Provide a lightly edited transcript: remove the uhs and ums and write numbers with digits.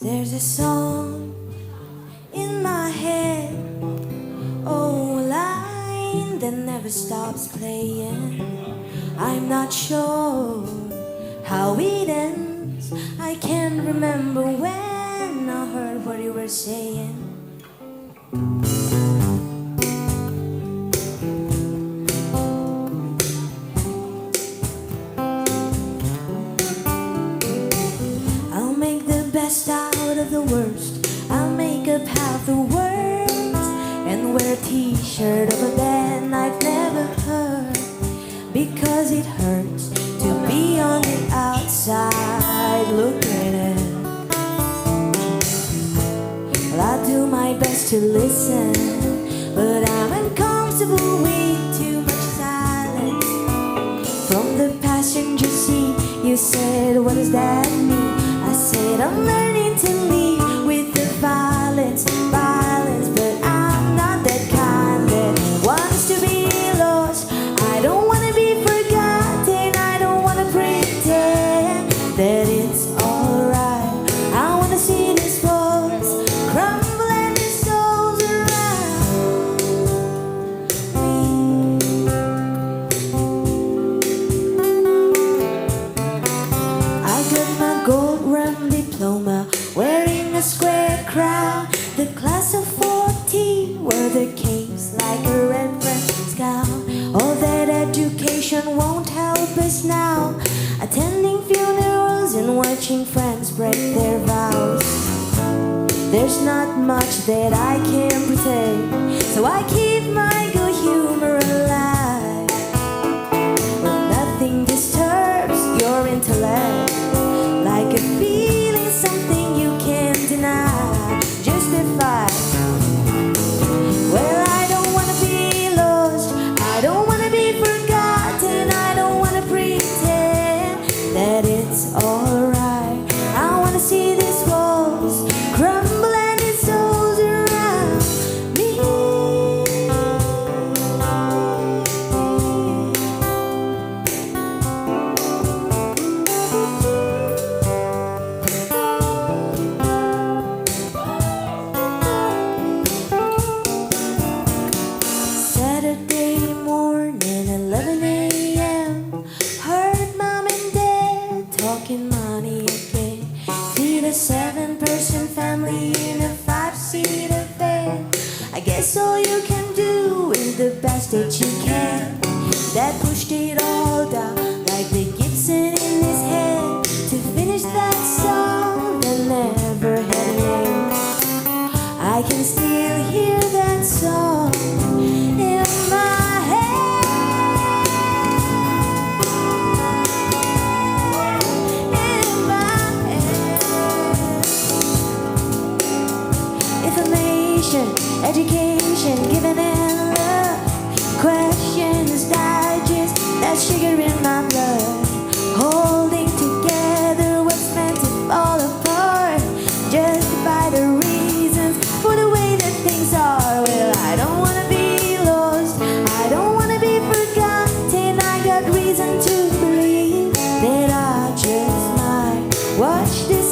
There's a song in my head, oh, a line that never stops playing. I'm not sure how it ends. I can't remember when I heard what you were saying. I'll make the best out of the worst. I'll make up half the words and wear a t-shirt of a band I've never heard, because it hurts to be on the outside looking in. Well, I do my best to listen, but I'm uncomfortable with too much silence. From the passenger seat you said, what does that mean? I said, I'm learning to live with the violence, but I'm not that kind that wants to be lost. I don't want to be forgotten, I don't want to pretend that it's alright. I want to see these walls crumble and the souls around me. I got my gold rim diploma, wearing a square crown. The class of 14 wore their capes like a red French gown. All that education won't help us now, attending funerals and watching friends break their vows. There's not much that I can pretend, so I keep my good humor alive. But nothing disturbs your intellect like a feeling, something you can't deny, justify. Well, I don't want to be lost, I don't want to be forgotten, I don't want to pretend that it's alright. I want to see these walls crumble and its souls around me. Saturday morning, 11 a.m. Heard mom and dad talking money again. Feed a 7-person family in a 5-seater van. I guess all you can do is the best that you can. Dad pushed it all down like the Gibson in his head to finish that song that never had a name. I can still hear that song in my head, in my head. Information, education, giving and love, questions digest, that's sugar in my blood. Holding together what's meant to fall apart, justify the reasons for the way that things are. Well, I don't want to be lost, I don't want to be forgotten. I got reason to believe that I just might watch this